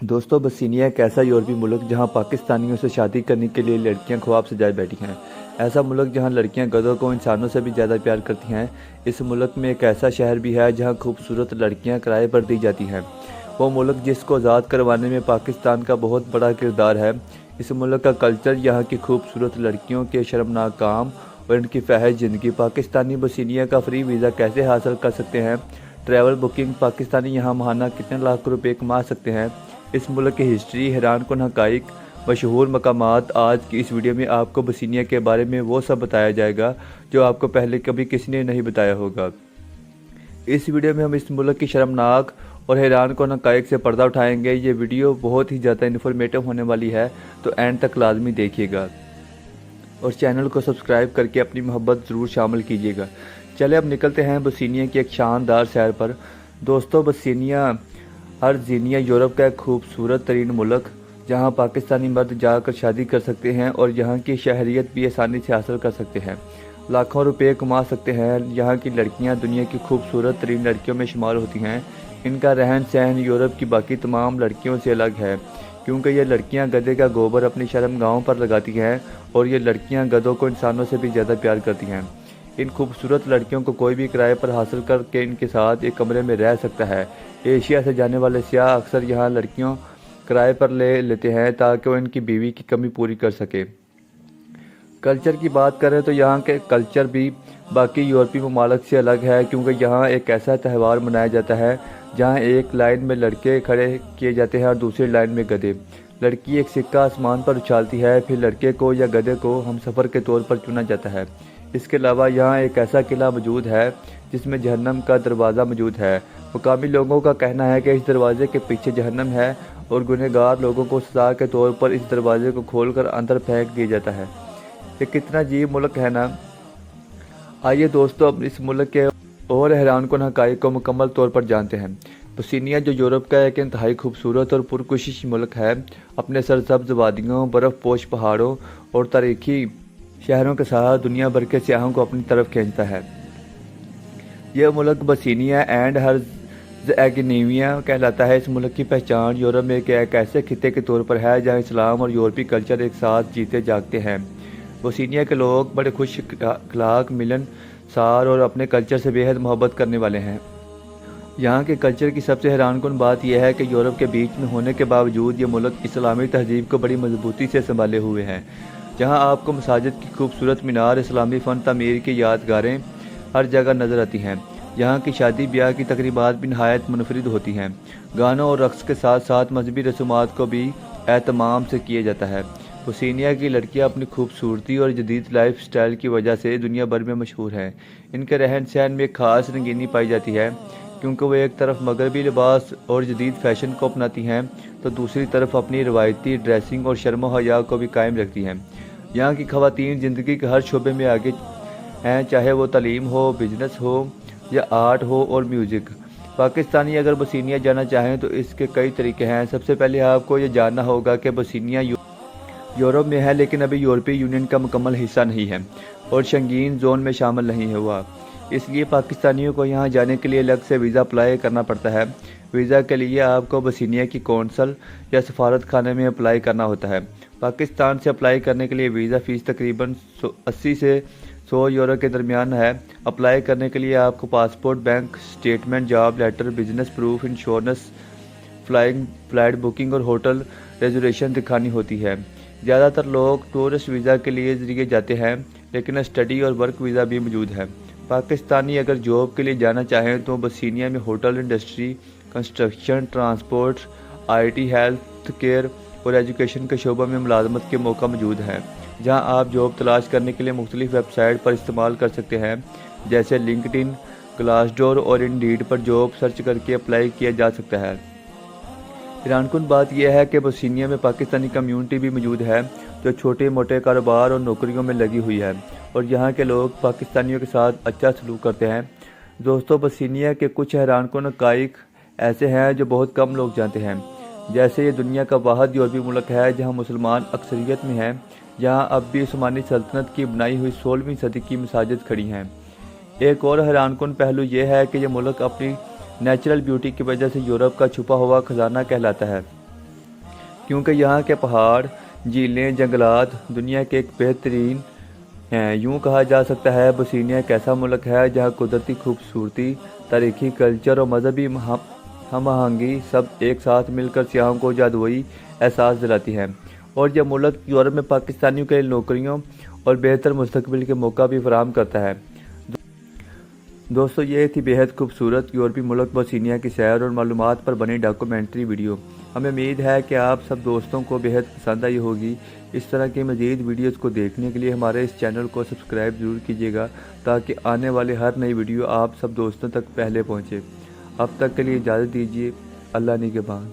दोस्तों, बस्सीनिया एक ऐसा यूरोपीय मुल्क जहां पाकिस्तानियों से शादी करने के लिए लड़कियां ख्वाब सजाए बैठी हैं। ऐसा मुल्क जहां लड़कियां गधों को इंसानों से भी ज़्यादा प्यार करती हैं। इस मुल्क में एक ऐसा शहर भी है जहां खूबसूरत लड़कियां किराए पर दी जाती हैं। वो मुल्क जिसको आज़ाद करवाने में पाकिस्तान का बहुत बड़ा किरदार है। इस मुल्क का कल्चर, यहाँ की खूबसूरत लड़कियों के शर्मनाक काम और इनकी फ़हश ज़िंदगी। पाकिस्तानी बस्सीनिया का फ्री वीज़ा कैसे हासिल कर सकते हैं, ट्रैवल बुकिंग, पाकिस्तानी यहाँ माहाना कितने लाख रुपए कमा सकते हैं, इस मुल्क की हिस्ट्री, हैरानकुन हक़ाइक़, मशहूर मकामात। आज की इस वीडियो में आपको बस्सीनिया के बारे में वो सब बताया जाएगा जो आपको पहले कभी किसी ने नहीं बताया होगा। इस वीडियो में हम इस मुल्क की शर्मनाक और हैरानकुन हक़ाइक़ से पर्दा उठाएंगे। ये वीडियो बहुत ही ज़्यादा इन्फॉर्मेटिव होने वाली है, तो एंड तक लाजमी देखिएगा और चैनल को सब्सक्राइब करके अपनी मोहब्बत ज़रूर शामिल कीजिएगा। चले अब निकलते हैं बस्सीनिया की एक शानदार सैर पर। दोस्तों, बस्सीनिया अर्जीनिया यूरोप का एक खूबसूरत तरीन मुल्क, जहां पाकिस्तानी मर्द जाकर शादी कर सकते हैं और यहां की शहरियत भी आसानी से हासिल कर सकते हैं, लाखों रुपए कमा सकते हैं। यहां की लड़कियां दुनिया की खूबसूरत तरीन लड़कियों में शुमार होती हैं। इनका रहन सहन यूरोप की बाकी तमाम लड़कियों से अलग है, क्योंकि ये लड़कियां गधे का गोबर अपनी शर्मगाहों पर लगाती हैं और ये लड़कियां गधों को इंसानों से भी ज़्यादा प्यार करती हैं। इन खूबसूरत लड़कियों को कोई भी किराए पर हासिल करके इनके साथ एक कमरे में रह सकता है। एशिया से जाने वाले सियाह अक्सर यहाँ लड़कियों किराए पर ले लेते हैं ताकि वो इनकी बीवी की कमी पूरी कर सके। कल्चर की बात करें तो यहाँ के कल्चर भी बाकी यूरोपीय ममालिक से अलग है, क्योंकि यहाँ एक ऐसा त्यौहार मनाया जाता है जहाँ एक लाइन में लड़के खड़े किए जाते हैं और दूसरी लाइन में गधे। लड़की एक सिक्का आसमान पर उछालती है, फिर लड़के को या गधे को हमसफ़र के तौर पर चुना जाता है। इसके अलावा यहाँ एक ऐसा किला मौजूद है जिसमें जहन्नम का दरवाज़ा मौजूद है। मुकामी लोगों का कहना है कि इस दरवाजे के पीछे जहन्नम है और गुनहगार लोगों को सज़ा के तौर पर इस दरवाजे को खोलकर अंदर फेंक दिया जाता है। ये कितना अजीब मुल्क है ना। आइए दोस्तों, अब इस मुल्क के और हैरानकुन हक़ाइक़ को मुकम्मल तौर पर जानते हैं। बस्सीनिया जो यूरोप का एक इंतहाई खूबसूरत और पुरकशिश मुल्क है, अपने सरसब्ज़ वादियों, बर्फ़ पोश पहाड़ों और तारीखी शहरों के साथ दुनिया भर के सियाहों को अपनी तरफ खींचता है। यह मुल्क बस्सीनिया एंड हर्ज़एगोविना कहलाता है। इस मुल्क की पहचान यूरोप में एक ऐसे खिते के तौर पर है जहाँ इस्लाम और यूरोपीय कल्चर एक साथ जीते जागते हैं। बस्सीनिया के लोग बड़े खुश अखलाक, मिलनसार और अपने कल्चर से बेहद मोहब्बत करने वाले हैं। यहाँ के कल्चर की सबसे हैरानकुन बात यह है कि यूरोप के बीच में होने के बावजूद ये मुल्क इस्लामी तहजीब को बड़ी मजबूती से संभाले हुए हैं। जहाँ आपको मसाजिद की खूबसूरत मीनार, इस्लामी फ़न तामीर की यादगारें हर जगह नज़र आती हैं। यहाँ की शादी ब्याह की तकरीबात भी नहायत मुनफरिद होती हैं। गानों और रक़्स के साथ साथ मजहबी रसूमात को भी एहतमाम से किया जाता है। बस्सीनिया की लड़कियाँ अपनी खूबसूरती और जदीद लाइफ स्टाइल की वजह से दुनिया भर में मशहूर हैं। इनके रहन सहन में एक ख़ास रंगीनी पाई जाती है, क्योंकि वो एक तरफ मगरबी लिबास और जदीद फ़ैशन को अपनाती हैं तो दूसरी तरफ अपनी रवायती ड्रेसिंग और शर्म हया को भी कायम रखती हैं। यहाँ की ख़वातीन ज़िंदगी के हर शोबे में आगे हैं, चाहे वो तालीम हो, बिजनेस हो या आर्ट हो और म्यूज़िक। पाकिस्तानी अगर बस्सीनिया जाना चाहें तो इसके कई तरीके हैं। सबसे पहले आपको ये जानना होगा कि बस्सीनिया यूरोप में है, लेकिन अभी यूरोपीय यूनियन का मुकम्मल हिस्सा नहीं है और शेंगेन जोन में शामिल नहीं हुआ। इसलिए पाकिस्तानियों को यहाँ जाने के लिए अलग से वीज़ा अप्लाई करना पड़ता है। वीज़ा के लिए आपको बस्सीनिया की कौंसल या सफारत खाने में अप्लाई करना होता है। पाकिस्तान से अप्लाई करने के लिए वीज़ा फ़ीस तकरीबन 80 से 100 यूरो के दरमियान है। अप्लाई करने के लिए आपको passport, bank statement, job letter, business proof, insurance, flight booking और होटल रिजर्वेशन दिखानी होती है। ज़्यादातर लोग टूरिस्ट वीज़ा के लिए जाते हैं, लेकिन स्टडी और वर्क वीज़ा भी मौजूद है। पाकिस्तानी अगर जॉब के लिए जाना चाहें तो बस्सीनिया में hotel industry, construction, transport, IT, health care और एजुकेशन के शोबों में मुलाजमत के मौका मौजूद हैं, जहां आप जॉब तलाश करने के लिए मुख्तलिफ वेबसाइट पर इस्तेमाल कर सकते हैं, जैसे लिंक्डइन, ग्लासडोर और इंडीड पर जॉब सर्च करके अप्लाई किया जा सकता है। हैरानकुन बात यह है कि बस्सीनिया में पाकिस्तानी कम्यूनिटी भी मौजूद है जो छोटे मोटे कारोबार और नौकरियों में लगी हुई है और यहाँ के लोग पाकिस्तानियों के साथ अच्छा सलूक करते हैं। दोस्तों, बस्सीनिया के कुछ हैरानकुन हक़ाइक़ ऐसे हैं जो बहुत कम लोग जानते हैं। जैसे ये दुनिया का वाहिद यूरोपीय मुल्क है जहाँ मुसलमान अक्सरियत में हैं, जहाँ अब भी उस्मानी सल्तनत की बनाई हुई 16वीं सदी की मसाजिद खड़ी हैं। एक और हैरानकुन पहलू ये है कि यह मुल्क अपनी नेचुरल ब्यूटी की वजह से यूरोप का छुपा हुआ खजाना कहलाता है। کیونکہ یہاں کے پہاڑ، جھیلیں، جنگلات دنیا کے ایک بہترین ہیں۔ یوں کہا جا سکتا ہے بوسنیا ایک ایسا ملک ہے جہاں قدرتی خوبصورتی، تاریخی کلچر اور مذہبی ہم آہنگی سب ایک ساتھ مل کر سیاحوں کو جادوئی احساس دلاتی ہے، اور یہ ملک یورپ میں پاکستانیوں کے لیے نوکریوں اور بہتر مستقبل کے موقع بھی فراہم کرتا ہے۔ دوستو، یہ تھی بیحد خوبصورت یورپی ملک بوسنیا کی سیر اور معلومات پر بنی ڈاکومنٹری ویڈیو۔ ہمیں امید ہے کہ آپ سب دوستوں کو بیحد پسند آئی ہوگی۔ اس طرح کی مزید ویڈیوز کو دیکھنے کے لیے ہمارے اس چینل کو سبسکرائب ضرور کیجیے گا تاکہ آنے والے ہر نئی ویڈیو آپ سب دوستوں تک پہلے پہنچے۔ اب تک کے لیے اجازت دیجیے۔ اللہ نگہبان۔